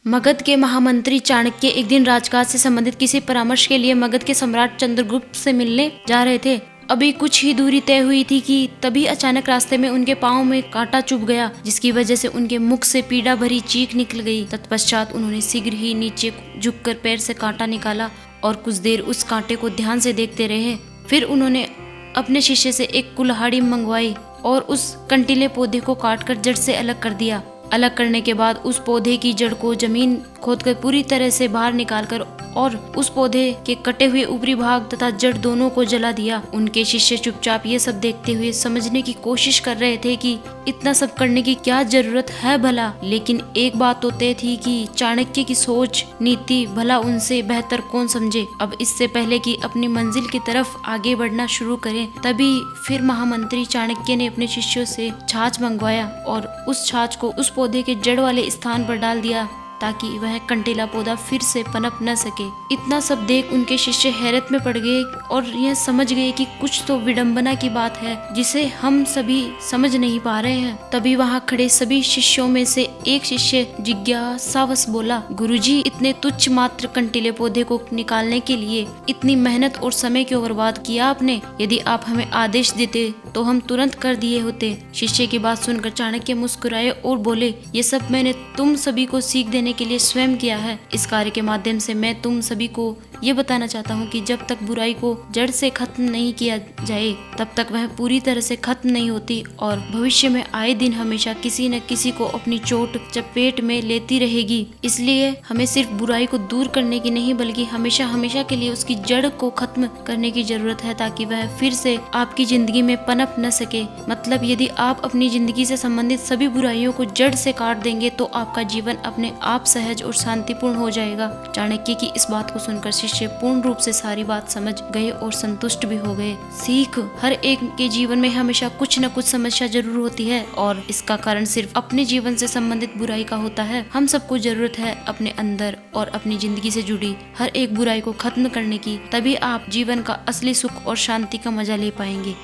मगध के महामंत्री चाणक्य एक दिन राजकाज से संबंधित किसी परामर्श के लिए मगध के सम्राट चंद्रगुप्त से मिलने जा रहे थे। अभी कुछ ही दूरी तय हुई थी कि तभी अचानक रास्ते में उनके पांव में कांटा चुभ गया, जिसकी वजह से उनके मुख से पीड़ा भरी चीख निकल गई। तत्पश्चात उन्होंने शीघ्र ही नीचे झुककर पैर से कांटा निकाला और कुछ देर उस कांटे को ध्यान से देखते रहे। फिर उन्होंने अपने शिष्य से एक कुल्हाड़ी मंगवाई और उस कंटीले पौधे को काटकर जड़ से अलग कर दिया। अलग करने के बाद उस पौधे की जड़ को जमीन खोदकर पूरी तरह से बाहर निकालकर और उस पौधे के कटे हुए ऊपरी भाग तथा जड़ दोनों को जला दिया। उनके शिष्य चुपचाप ये सब देखते हुए समझने की कोशिश कर रहे थे कि इतना सब करने की क्या जरूरत है भला। लेकिन एक बात तो तय थी कि चाणक्य की सोच नीति भला उनसे बेहतर कौन समझे। अब इससे पहले कि अपनी मंजिल की तरफ आगे बढ़ना शुरू करें, तभी फिर महामंत्री चाणक्य ने अपने शिष्यों से छाछ मंगवाया और उस छाछ को उस पौधे के जड़ वाले स्थान पर डाल दिया ताकि वह कंटीला पौधा फिर से पनप न सके। इतना सब देख उनके शिष्य हैरत में पड़ गए और यह समझ गए कि कुछ तो विडंबना की बात है जिसे हम सभी समझ नहीं पा रहे हैं। तभी वहां खड़े सभी शिष्यों में से एक शिष्य जिज्ञासावश बोला, गुरुजी, इतने तुच्छ मात्र कंटीले पौधे को निकालने के लिए इतनी मेहनत और समय क्यों बर्बाद किया आपने? यदि आप हमें आदेश देते तो हम तुरंत कर दिए होते। शिष्य की बात सुनकर चाणक्य मुस्कुराए और बोले, ये सब मैंने तुम सभी को सीख देने के लिए स्वयं किया है। इस कार्य के माध्यम से मैं तुम सभी को ये बताना चाहता हूँ कि जब तक बुराई को जड़ से खत्म नहीं किया जाए तब तक वह पूरी तरह से खत्म नहीं होती और भविष्य में आए दिन हमेशा किसी न किसी को अपनी चोट चपेट में लेती रहेगी। इसलिए हमें सिर्फ बुराई को दूर करने की नहीं बल्कि हमेशा हमेशा के लिए उसकी जड़ को खत्म करने की जरूरत है ताकि वह फिर से आपकी जिंदगी में पनप न सके। मतलब यदि आप अपनी जिंदगी से संबंधित सभी बुराइयों को जड़ से काट देंगे तो आपका जीवन अपने आप सहज और शांतिपूर्ण हो जाएगा। चाणक्य की इस बात को सुनकर शिष्य पूर्ण रूप से सारी बात समझ गए और संतुष्ट भी हो गए। सीख, हर एक के जीवन में हमेशा कुछ न कुछ समस्या जरूर होती है और इसका कारण सिर्फ अपने जीवन से संबंधित बुराई का होता है। हम सबको जरूरत है अपने अंदर और अपनी जिंदगी से जुड़ी हर एक बुराई को खत्म करने की, तभी आप जीवन का असली सुख और शांति का मजा ले पाएंगे।